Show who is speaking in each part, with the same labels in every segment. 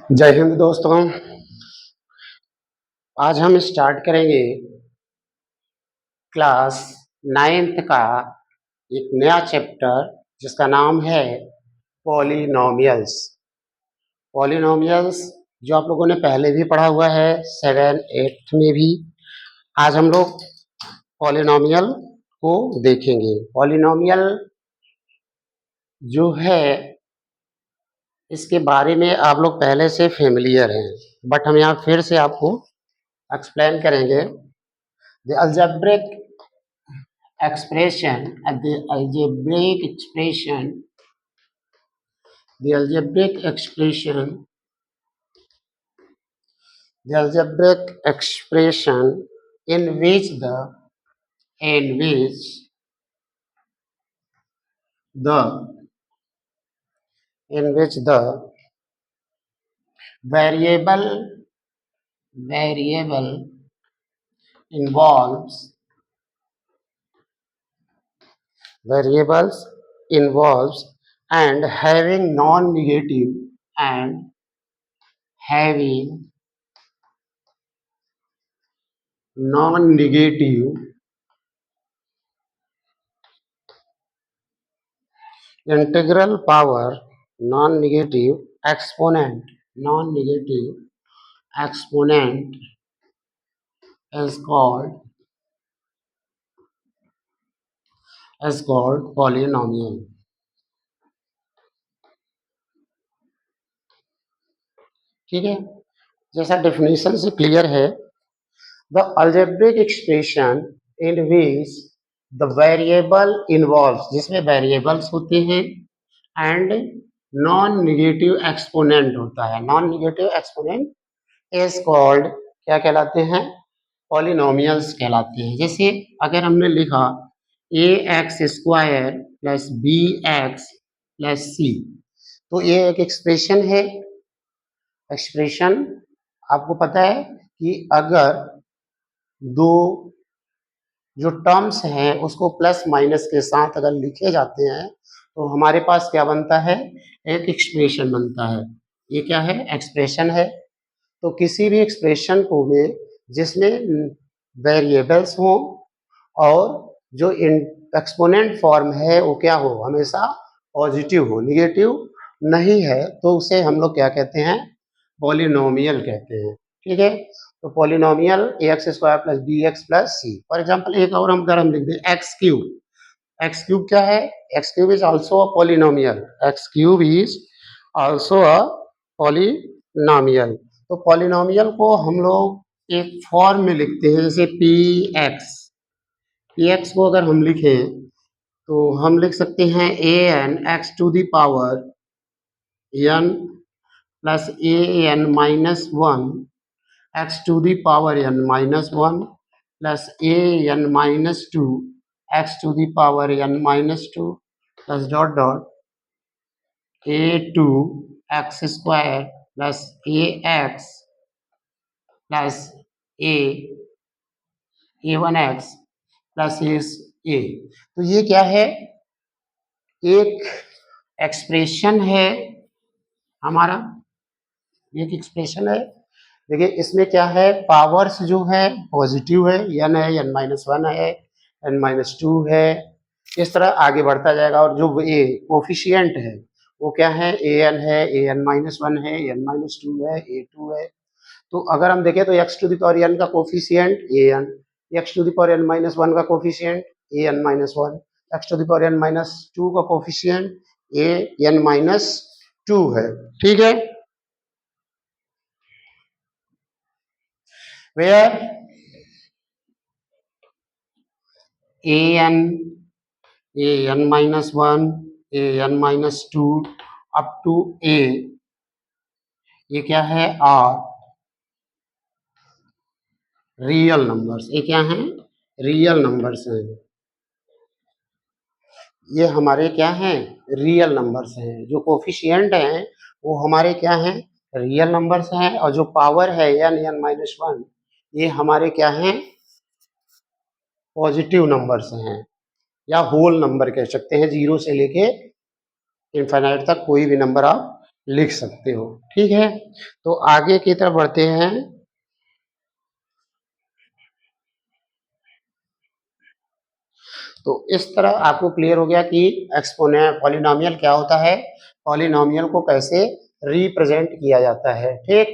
Speaker 1: जय हिंद दोस्तों। आज हम स्टार्ट करेंगे क्लास 9th का एक नया चैप्टर जिसका नाम है पॉलिनोमियल्स। पॉलिनोमियल्स जो आप लोगों ने पहले भी पढ़ा हुआ है 7 8 में भी। आज हम लोग पॉलिनोमियल को देखेंगे। पॉलिनोमियल जो है इसके बारे में आप लोग पहले से फेमिलियर हैं, बट हम यहाँ फिर से आपको एक्सप्लेन करेंगे। The algebraic expression the algebraic expression the algebraic expression the algebraic expression in which the in which the variable involves variables involves and having non-negative and having non-negative integral power non-negative exponent is called polynomial। ठीक है, जैसा definition से clear है, the algebraic expression in which the variable involves, जिसमें variables होते हैं and non negative exponent होता है। Non negative exponent is called क्या कहलाते हैं? पॉलिनोमियल्स कहलाते हैं। जैसे अगर हमने लिखा a x square plus b x plus c, तो ये एक एक्सप्रेशन है। एक्सप्रेशन आपको पता है कि अगर दो जो टर्म्स हैं उसको प्लस माइनस के साथ अगर लिखे जाते हैं तो हमारे पास क्या बनता है? एक एक्सप्रेशन बनता है। ये क्या है? एक्सप्रेशन है। तो किसी भी एक्सप्रेशन को में जिसमें वेरिएबल्स हो और जो एक्सपोनेंट फॉर्म है वो क्या हो? हमेशा पॉजिटिव हो, निगेटिव नहीं है, तो उसे हम लोग क्या कहते हैं? पॉलिनोमियल कहते हैं। ठीक है, तो polynomial a x square plus b x plus c. For example एक और हम अगर हम लिख दें एक्स क्यूब। एक्स क्यूब क्या है? X cube is also a polynomial. X cube is also a polynomial. तो पॉलिनोमियल को हम लोग एक फॉर्म में लिखते हैं, जैसे पी एक्स। पी एक्स को अगर हम लिखें तो हम लिख सकते हैं a n x to the power n plus a n minus one x to the power n minus one plus a n minus two x to the power n minus two plus dot dot a two x square plus a x plus a one x plus a. तो ये क्या है? एक expression है हमारा, एक expression है। देखिए इसमें क्या है? पावर्स जो है पॉजिटिव है, एन है, एन माइनस वन है, एन माइनस टू है, इस तरह आगे बढ़ता जाएगा। और जो ए कोफिशियंट है वो क्या है? ए एन है, ए एन माइनस वन है, एन माइनस टू है, ए टू है। तो अगर हम देखें तो x to the power n का coefficient a n, x to the power n minus one का coefficient a n minus one, x to the power n minus two का coefficient a n minus two है। ठीक है, where an minus 1 an minus 2 up to a, ये क्या है? Are real numbers. ये क्या हैं? रियल नंबर्स हैं। ये हमारे क्या हैं? रियल नंबर्स हैं। जो कोफिशिएंट हैं वो हमारे क्या हैं? रियल नंबर्स हैं। और जो पावर है एन एन माइनस वन, ये हमारे क्या हैं? पॉजिटिव नंबर्स हैं या होल नंबर कह सकते हैं। जीरो से लेके इनफाइनाइट तक कोई भी नंबर आप लिख सकते हो। ठीक है, तो आगे की तरफ बढ़ते हैं। तो इस तरह आपको क्लियर हो गया कि पॉलिनोमियल क्या होता है, पॉलिनोमियल को कैसे रिप्रेजेंट किया जाता है। ठीक,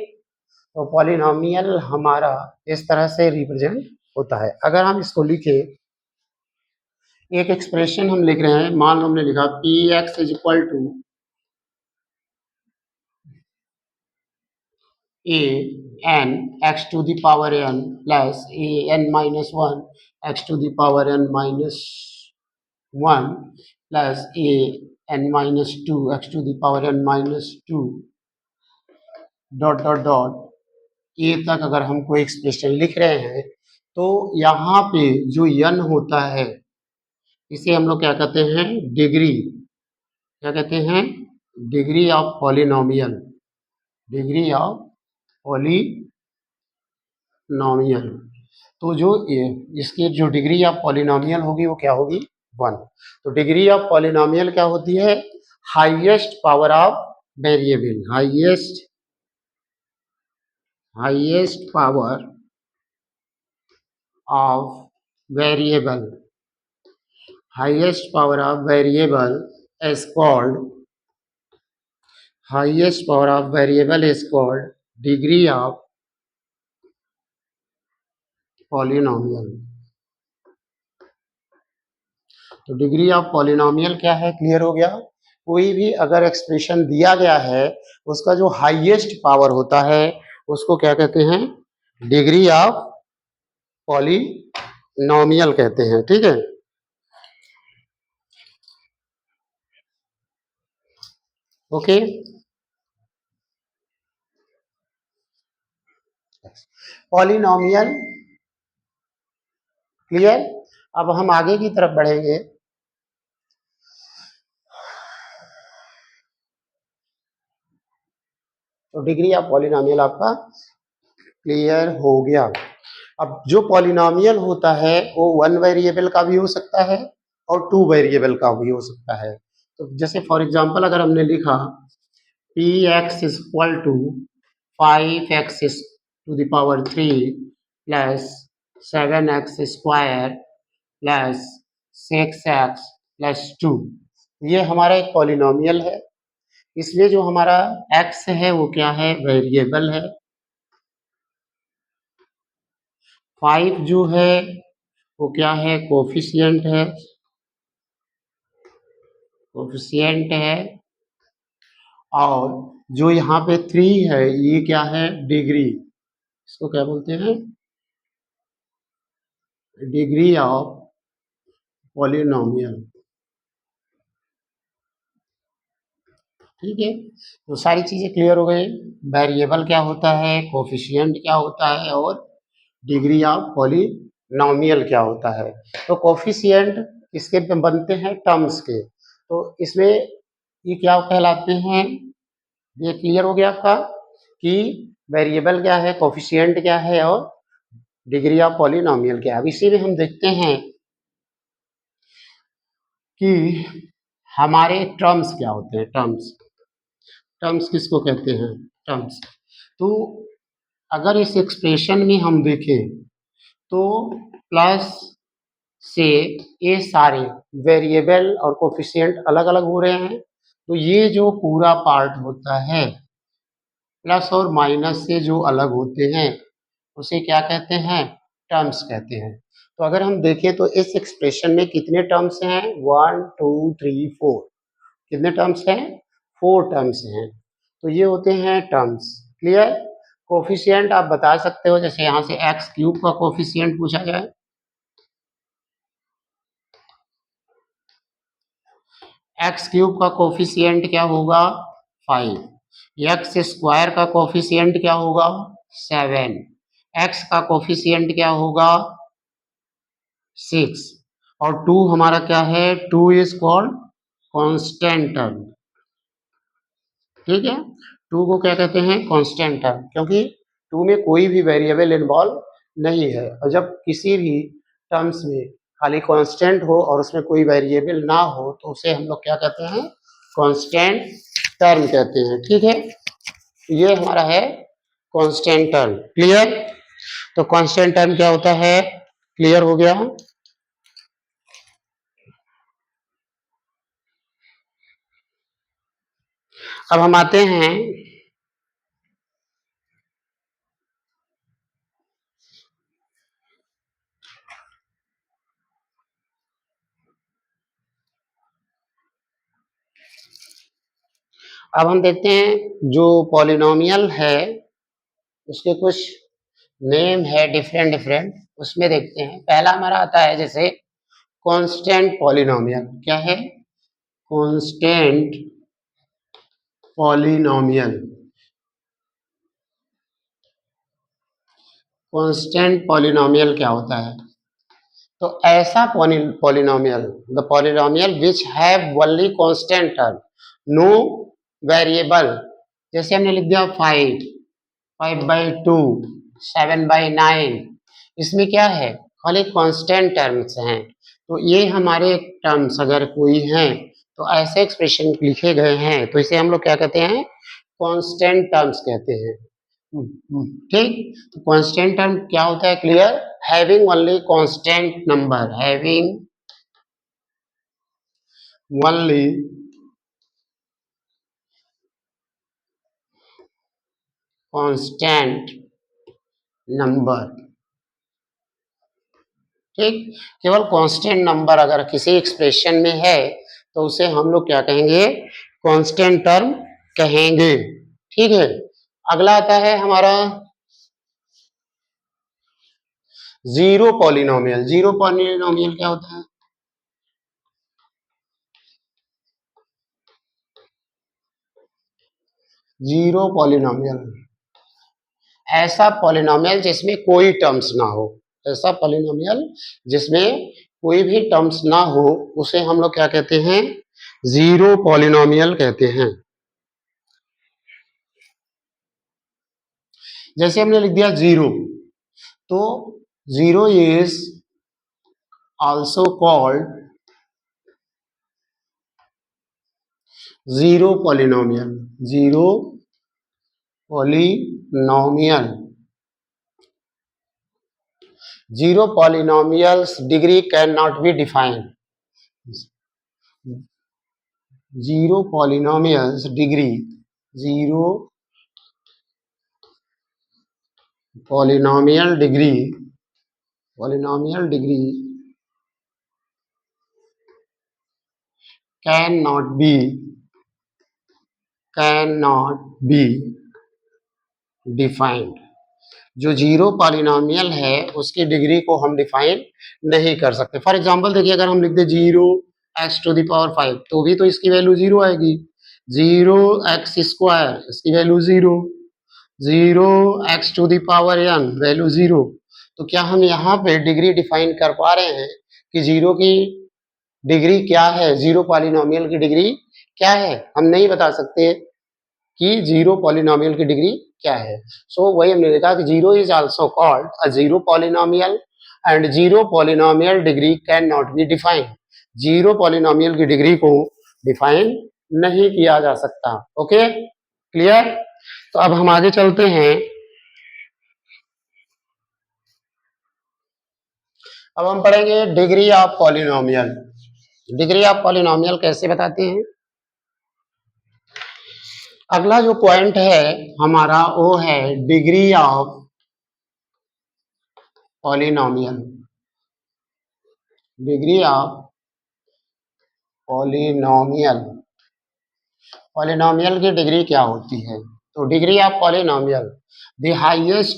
Speaker 1: तो पॉलिनोमियल हमारा इस तरह से रिप्रेजेंट होता है। अगर हम इसको लिखे, एक एक्सप्रेशन हम लिख रहे हैं, मान लो हमने लिखा p x is equal to a n x to the power n plus a n minus one x to the power n minus one plus a n minus two x to the power n minus two dot dot dot a तक अगर हम कोई expression लिख रहे हैं, तो यहाँ पे जो n होता है इसे हम लोग क्या कहते हैं, डिग्री। क्या कहते हैं, degree of polynomial, degree of polynomial. तो जो इसकी जो डिग्री ऑफ पॉलिनोमियल होगी वो क्या होगी, 1। तो डिग्री ऑफ पॉलिनोमियल क्या होती है, highest power of variable, highest power of variable, highest power of variable is called, highest power of variable is called degree of polynomial। तो डिग्री ऑफ पॉलिनोमियल क्या है, क्लियर हो गया। कोई भी अगर एक्सप्रेशन दिया गया है, उसका जो हाईएस्ट पावर होता है उसको क्या कहते हैं, डिग्री ऑफ पॉलिनोमियल कहते हैं। ठीक है, ओके। Polynomial clear. अब हम आगे की तरफ बढ़ेंगे। तो डिग्री ऑफ पॉलिनोमियल आपका क्लियर हो गया। अब जो पॉलिनोमियल होता है वो 1 वेरिएबल का भी हो सकता है और 2 वेरिएबल का भी हो सकता है। तो जैसे फॉर एग्जांपल अगर हमने लिखा p x is equal to 5x to the power 3 plus 7x square plus 6x plus 2, ये हमारा एक पॉलिनोमियल है। इसमें जो हमारा x है वो क्या है, वेरिएबल है। 5 जो है वो क्या है, कोफिशिएंट है, कोफिशिएंट है। और जो यहाँ पे 3 है ये क्या है, डिग्री, इसको क्या बोलते हैं, डिग्री ऑफ पॉलिनोमियल। ठीक है, तो सारी चीजें क्लियर हो गई। वेरिएबल क्या होता है, कोफिशिएंट क्या होता है, और डिग्री ऑफ पॉलिनोमियल क्या होता है। तो कोफिशिएंट इसके बनते हैं टर्म्स के, तो इसमें ये क्या कहलाते हैं, ये क्लियर हो गया आपका कि वेरिएबल क्या है, कोफिशिएंट क्या है, और डिग्री ऑफ पॉलिनोमियल क्या है। अब इसी में हम देखते हैं कि हमारे टर्म्स क्या होते हैं। टर्म्स, टर्म्स किसको कहते हैं, टर्म्स। तो अगर इस एक्सप्रेशन में हम देखें तो प्लस से ये सारे वेरिएबल और कोफिशिएंट अलग अलग हो रहे हैं। तो ये जो पूरा पार्ट होता है प्लस और माइनस से जो अलग होते हैं उसे क्या कहते हैं, टर्म्स कहते हैं। तो अगर हम देखें तो इस एक्सप्रेशन में कितने टर्म्स हैं, 1 2 3 4, कितने टर्म्स हैं, 4 टर्म्स हैं। तो ये होते हैं टर्म्स। क्लियर। कोफिशिएंट आप बता सकते हो, जैसे यहाँ से एक्स क्यूब का कोफिशिएंट पूछा जाए, एक्स क्यूब का कोफिशिएंट क्या होगा, 5। एक्स स्क्वायर का कोफिशिएंट क्या होगा, 7। एक्स का कोफिशिएंट क्या होगा, 6। और 2 हमारा क्या है, 2 इज कॉल्ड कांस्टेंट टर्म। ठीक है, 2 को क्या कहते हैं, कांस्टेंट टर्म, क्योंकि 2 में कोई भी वेरिएबल इन्वॉल्व नहीं है। और जब किसी भी टर्म्स में खाली कांस्टेंट हो और उसमें कोई वेरिएबल ना हो तो उसे हम लोग क्या कहते हैं, कांस्टेंट टर्म कहते हैं। ठीक है, ये हमारा है कांस्टेंट टर्म। क्लियर? तो कांस्टेंट टर्म क्या होता है? क्लियर हो गया? अब हम आते हैं अब हम देखते हैं जो पॉलिनोमियल है उसके कुछ नेम है डिफरेंट डिफरेंट, उसमें देखते हैं। पहला हमारा आता है जैसे कांस्टेंट पॉलिनोमियल। क्या है? Constant polynomial. कांस्टेंट पॉलिनोमियल क्या होता है? तो ऐसा polynomial, the polynomial which have only constant term, no variable. जैसे हमने लिख दिया 5/2, 7/9, इसमें क्या है? खाली कांस्टेंट टर्म्स हैं। तो ये हमारे टर्म्स अगर कोई हैं तो ऐसे एक्सप्रेशन लिखे गए हैं तो इसे हम लोग क्या कहते हैं? कांस्टेंट टर्म्स कहते हैं। ठीक। तो कांस्टेंट टर्म क्या होता है? Clear? Having only constant number, having only constant number. ठीक। केवल कांस्टेंट नंबर अगर किसी एक्सप्रेशन में है तो उसे हम लोग क्या कहेंगे? कांस्टेंट टर्म कहेंगे। ठीक है। अगला आता है हमारा जीरो पॉलिनोमियल। जीरो पॉलिनोमियल क्या होता है? जीरो पॉलिनोमियल ऐसा पॉलिनोमियल जिसमें कोई टर्म्स ना हो। ऐसा पॉलिनोमियल जिसमें कोई भी टर्म्स ना हो उसे हम लोग क्या कहते हैं? जीरो पॉलिनोमियल कहते हैं। जैसे हमने लिख दिया जीरो, तो zero is also called zero polynomial. Zero polynomial. Zero polynomials degree can not be defined. Zero polynomials degree, zero polynomial degree, polynomial degree can not be defined. जो जीरो पॉलिनोमियल है उसकी डिग्री को हम define नहीं कर सकते। For example देखिए, अगर हम लिख दे 0x⁵ तो भी तो इसकी वैल्यू जीरो आएगी। 0x² इसकी value zero, 0x⁴n value zero. तो क्या हम यहाँ पे डिग्री डिफाइन कर पा रहे हैं कि जीरो की डिग्री क्या है? जीरो पॉलिनोमियल की डिग्री क्या है? हम नहीं बता सकते कि जीरो पॉलिनोमियल की डिग्री क्या है। सो वही हमने देखा कि zero is also called a zero polynomial and zero polynomial degree can not be defined. Zero polynomial की डिग्री को डिफाइन नहीं किया जा सकता। Okay, clear? तो अब हम आगे चलते हैं। अब हम पढ़ेंगे degree of polynomial. Degree of polynomial कैसे बताते हैं? अगला जो पॉइंट है हमारा वो है degree of polynomial. Degree of polynomial. Polynomial की डिग्री क्या होती है? तो degree of polynomial, the highest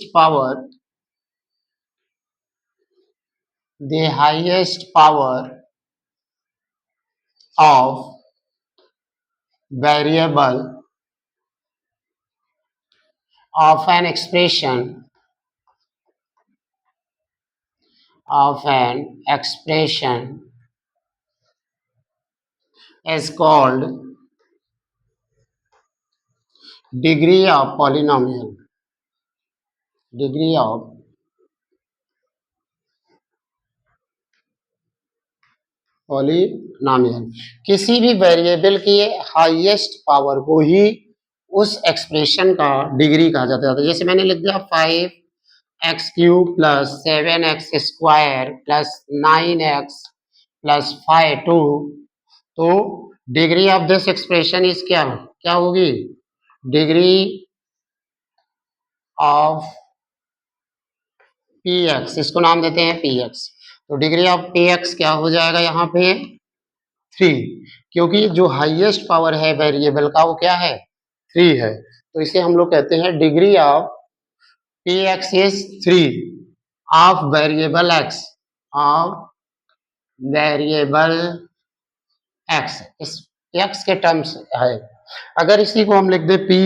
Speaker 1: power of variable of an expression is called degree of polynomial. Degree of polynomial, किसी भी वेरिएबल की हाईएस्ट पावर को ही उस एक्सप्रेशन का डिग्री कहा जाता है। जैसे मैंने लिख दिया 5x³ plus 7x² plus 9x plus 5 तो degree of this expression is क्या क्या होगी? डिग्री ऑफ px, इसको नाम देते हैं px। तो डिग्री ऑफ px क्या हो जाएगा यहाँ पे? 3, क्योंकि जो हाईएस्ट पावर है वेरिएबल का वो क्या है? 3 है। तो इसे हम लोग कहते हैं degree of px is 3 of variable x, of variable x, इस x के टर्म्स है। अगर इसी को हम लिख दे py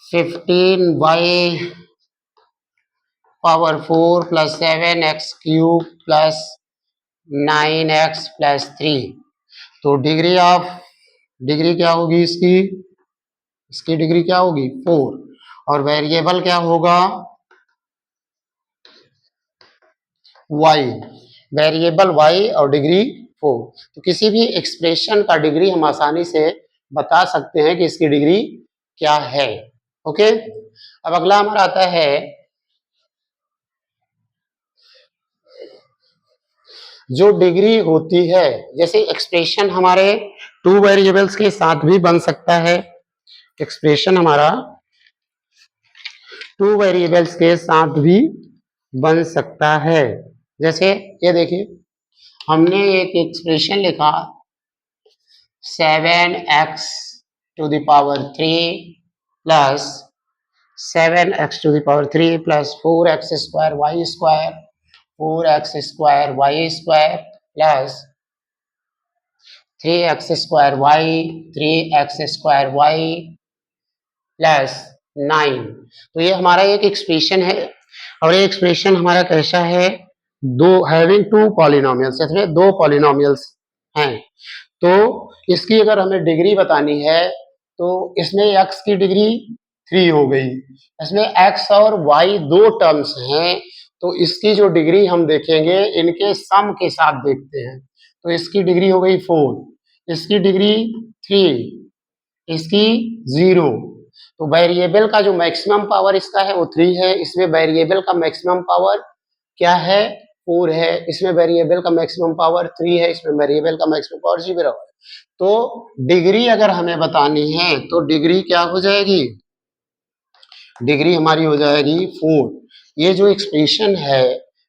Speaker 1: 15y power 4 plus 7x³ plus 9x plus 3, तो डिग्री क्या होगी इसकी? इसकी डिग्री क्या होगी? 4, और वेरिएबल क्या होगा? y, वेरिएबल y और डिग्री 4। तो किसी भी एक्सप्रेशन का डिग्री हम आसानी से बता सकते हैं कि इसकी डिग्री क्या है। ओके, अब अगला हमारा आता है जो डिग्री होती है, जैसे एक्सप्रेशन हमारे 2 वेरिएबल्स के साथ भी बन सकता है। एक्सप्रेशन हमारा 2 वेरिएबल्स के साथ भी बन सकता है। जैसे ये देखिए, हमने एक एक्सप्रेशन लिखा 7x³ plus 7x³ plus 4x² plus 3x² 3x² plus 9। तो ये हमारा एक एक्सप्रेशन है, और ये एक्सप्रेशन हमारा कैसा है? दो हैविंग 2 पॉलिनोमियल्स, इसमें 2 पॉलिनोमियल्स हैं। तो इसकी अगर हमें डिग्री बतानी है तो इसमें x की डिग्री 3 हो गई, इसमें x और y 2 टर्म्स हैं, तो इसकी जो डिग्री हम देखेंगे इनके सम के साथ देखते हैं। तो इसकी डिग्री हो गई 4, इसकी डिग्री 3, इसकी 0। तो वेरिएबल का जो मैक्सिमम पावर इसका है वो 3 है, इसमें वेरिएबल का मैक्सिमम पावर क्या है? 4 है। इसमें वेरिएबल का मैक्सिमम पावर 3 है, इसमें वेरिएबल का मैक्सिमम पावर 0 है। तो डिग्री अगर हमें बतानी है तो डिग्री क्या हो जाएगी? डिग्री हमारी हो जाएगी 4। ये जो एक्सप्रेशन है,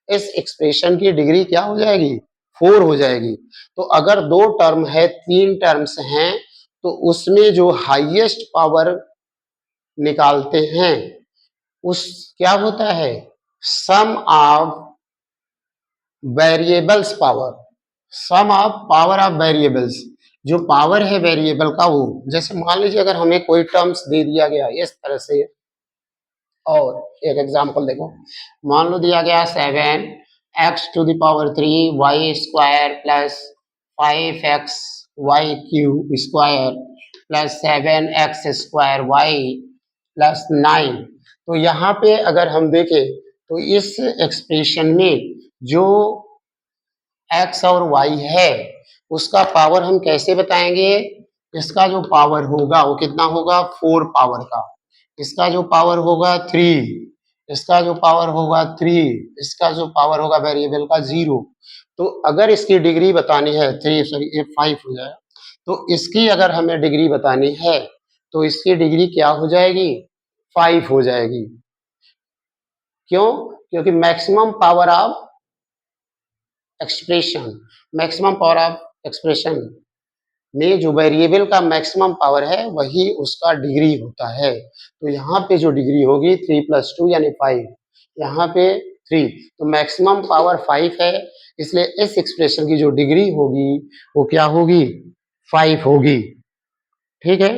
Speaker 1: इस एक्सप्रेशन की डिग्री क्या हो जाएगी? 4 हो जाएगी। तो अगर 2 टर्म है, 3 टर्म्स हैं, तो उसमें जो हाईएस्ट पावर निकालते हैं उस क्या होता है? Sum of variables power, sum of power of variables, जो पावर है वेरिएबल का वो। जैसे मान लीजिए अगर हमें कोई टर्म्स दे दिया गया इस तरह से, और एक एग्जांपल देखो, मान लो दिया गया 7x³ plus 5xy³ plus 7x² plus 9। तो यहाँ पे अगर हम देखें तो इस एक्सप्रेशन में जो x और y है उसका पावर हम कैसे बताएंगे? इसका जो पावर होगा वो कितना होगा? 4 पावर का। इसका जो पावर होगा 3, इसका जो पावर होगा 3, इसका जो पावर होगा वेरिएबल का 0। तो अगर इसकी डिग्री बतानी है 3 सॉरी ये 5 हो जाएगा, तो इसकी अगर हमें डिग्री बतानी है तो इसकी डिग्री क्या हो जाएगी? 5 हो जाएगी। क्यों? क्योंकि maximum power of expression, maximum power of expression में जो वेरिएबल का मैक्सिमम पावर है वही उसका डिग्री होता है। तो यहाँ पे जो डिग्री होगी 3 + 2 यानी 5, यहाँ पे 3, तो मैक्सिमम पावर 5 है, इसलिए इस एक्सप्रेशन की जो डिग्री होगी वो क्या होगी? 5 होगी। ठीक है,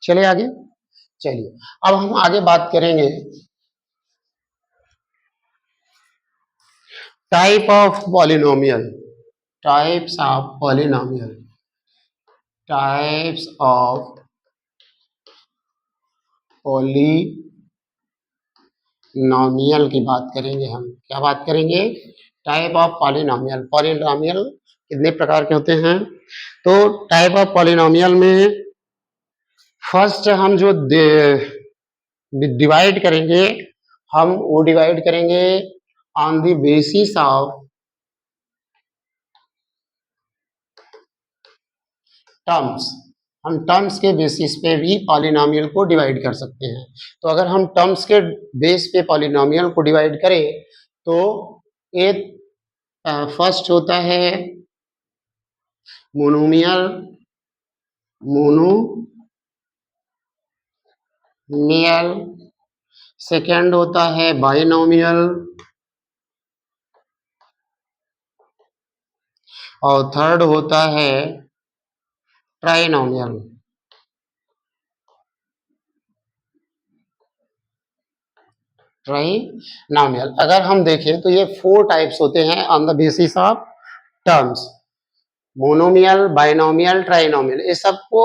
Speaker 1: चलिए आगे। चलिए अब हम आगे बात करेंगे type of polynomial, types of polynomial, types of polynomial. Polynomial की बात करेंगे हम। क्या बात करेंगे? Type of polynomial. पॉलिनोमियल कितने प्रकार के होते हैं? तो टाइप ऑफ पॉलिनोमियल में फर्स्ट हम जो डिवाइड करेंगे, हम वो डिवाइड करेंगे on the basis of terms. हम टर्म्स के बेसिस पे भी पॉलिनोमियल को डिवाइड कर सकते हैं। तो अगर हम टर्म्स के बेस पे पॉलिनोमियल को डिवाइड करें तो एक फर्स्ट होता है मोनोमियल। मोनोमियल सेकंड होता है बाइनोमियल और थर्ड होता है ट्राइनोमियल। ट्राइनोमियल अगर हम देखें तो ये 4 टाइप्स होते हैं on the basis of terms. Monomial, binomial, trinomial, ये सबको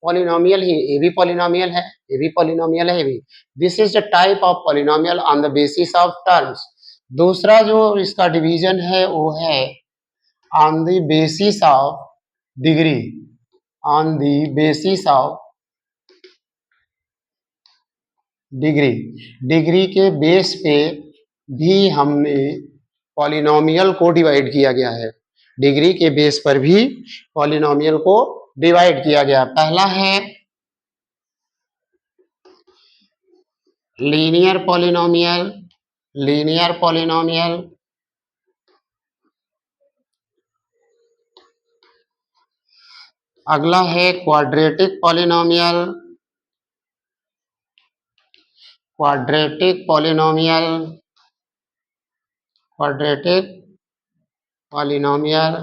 Speaker 1: पॉलिनोमियल ही, ये भी पॉलिनोमियल है, ये भी पॉलिनोमियल है, ये भी। This is the type of polynomial on the basis of terms. दूसरा जो इसका डिवीजन है वो है on the basis of degree. On the basis of degree, degree के बेस पे भी हमने पॉलिनोमियल को डिवाइड किया गया है। डिग्री के बेस पर भी पॉलिनोमियल को डिवाइड किया गया। पहला है लीनियर पॉलिनोमियल। लीनियर पॉलिनोमियल अगला है quadratic polynomial. Quadratic polynomial, quadratic polynomial.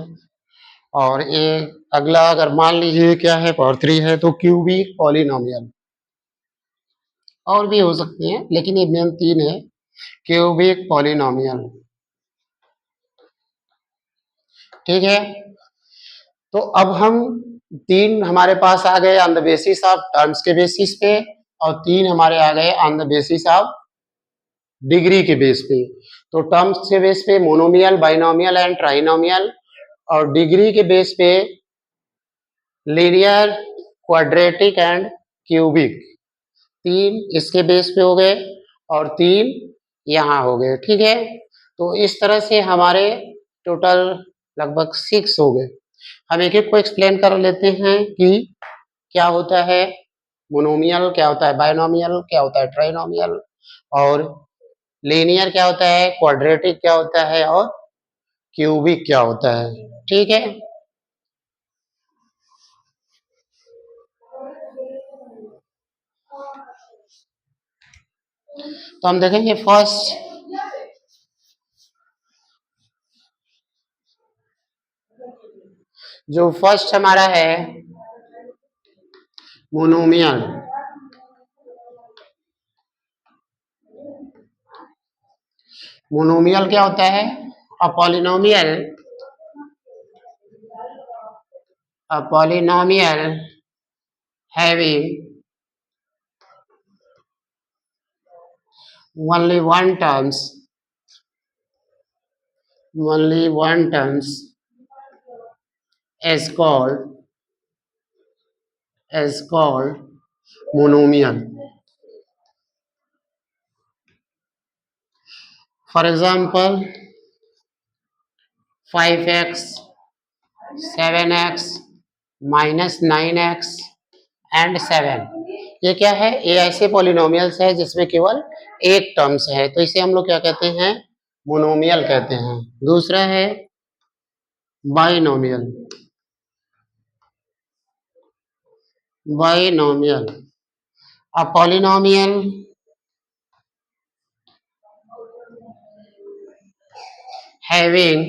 Speaker 1: और एक अगला अगर मान लीजिए क्या है, पावर 3 है तो क्यूबिक पॉलिनोमियल। और भी हो सकते हैं लेकिन ये मेन 3 है। क्यूबिक पॉलिनोमियल, ठीक है। तो अब हम 3 हमारे पास आ गए on the basis of terms के बेसिस पे, और 3 हमारे आ गए on the basis of degree के बेस पे। तो टर्म्स के बेस पे मोनोमियल, बाइनोमियल एंड ट्राइनोमियल, और डिग्री के बेस पे लीनियर, क्वाड्रेटिक एंड क्यूबिक। 3 इसके बेस पे हो गए और 3 यहाँ हो गए, ठीक है। तो इस तरह से हमारे टोटल लगभग 6 हो गए। हम एक एक को एक्सप्लेन कर लेते हैं कि क्या होता है मोनोमियल, क्या होता है बाइनोमियल, क्या होता है ट्राइनोमियल, और लीनियर क्या होता है, क्वाड्रेटिक क्या होता है, और क्यूबिक क्या होता है, ठीक है। तो हम देखेंगे फर्स्ट जो फर्स्ट हमारा है मोनोमियल। मोनोमियल क्या होता है? A polynomial, a polynomial having only one terms, only one terms is called monomial. For example, 5x, 7x, -9x and 7। ये क्या है? ये ऐसे पॉलिनोमियल्स है जिसमें केवल एक टर्म्स है, तो इसे हम लोग क्या कहते हैं? मोनोमियल कहते हैं। दूसरा है binomial. Binomial a polynomial having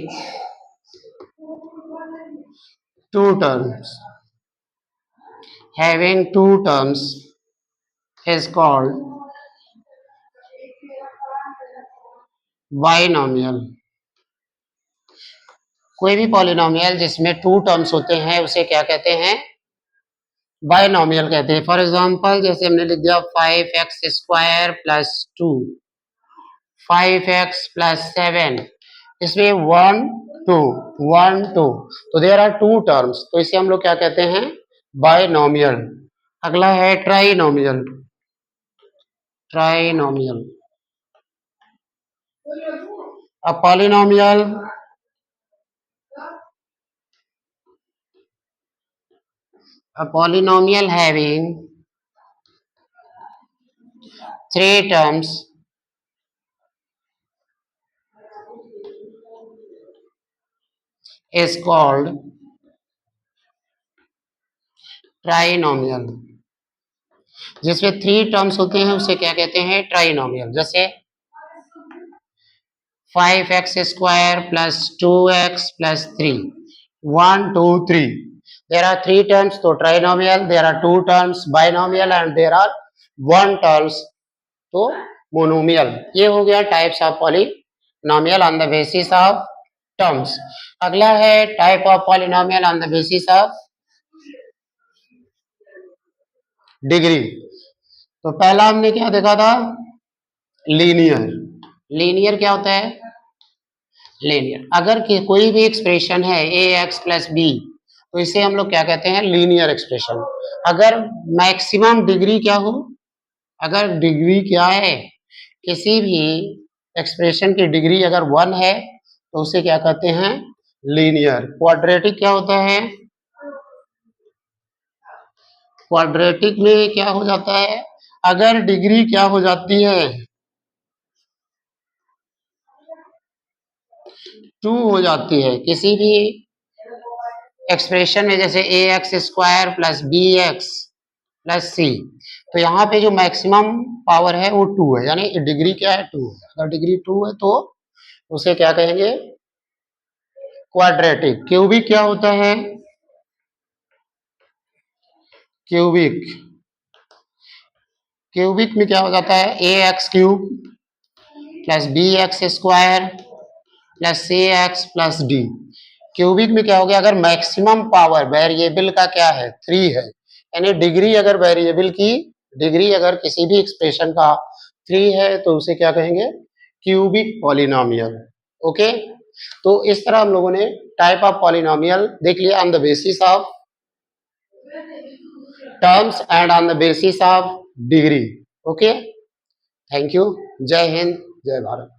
Speaker 1: two terms, having two terms is called binomial. कोई भी पॉलिनोमियल जिसमें 2 टर्म्स होते हैं उसे क्या कहते हैं? बाइनोमियल कहते हैं। फॉर एग्जांपल जैसे हमने लिख दिया 5x² + 2, 5x+7, इसमें 1 2 तो देयर आर टू टर्म्स, तो इसे हम लोग क्या कहते हैं, बायनोमियल। अगला है trinomial. Trinomial a polynomial having three terms is called trinomial. जिसमें थ्री टर्म्स होते हैं उसे क्या कहते हैं, ट्राइनोमियल। जैसे 5x² + 2x + 3, 1 2 3, there are three terms तो trinomial, there are two terms binomial and there are one terms तो मोनोमियल। ये हो गया types of polynomial on the basis of terms. अगला है type of polynomial on the basis of degree. तो पहला हमने क्या देखा था, लीनियर। लीनियर क्या होता है, लीनियर अगर कोई भी एक्सप्रेशन है ax+b तो इसे हम लोग क्या कहते हैं, लीनियर एक्सप्रेशन। अगर मैक्सिमम डिग्री क्या हो, अगर डिग्री क्या है, किसी भी एक्सप्रेशन की डिग्री अगर 1 है तो उसे क्या कहते हैं, लीनियर। क्वाड्रेटिक क्या होता है, क्वाड्रेटिक में क्या हो जाता है, अगर डिग्री क्या हो जाती है, 2 हो जाती है किसी भी एक्सप्रेशन में, जैसे ax² + bx+c, तो यहाँ पे जो मैक्सिमम पावर है वो 2 है, यानी डिग्री क्या है, 2 है। अगर डिग्री 2 है तो उसे क्या कहेंगे, क्वाड्रेटिक। क्यूबिक क्या होता है, क्यूबिक, क्यूबिक में क्या हो जाता है, ax³ + bx² + cx+d। क्यूबिक में क्या हो गया, अगर मैक्सिमम पावर वेरिएबल का क्या है, 3 है, यानी डिग्री अगर वेरिएबल की डिग्री अगर किसी भी एक्सप्रेशन का 3 है तो उसे क्या कहेंगे, क्यूबिक पॉलिनोमियल। ओके, तो इस तरह हम लोगों ने टाइप ऑफ पॉलिनोमियल देख लिया on the basis of terms and on the basis of degree. Okay, thank you, जय हिंद, जय भारत।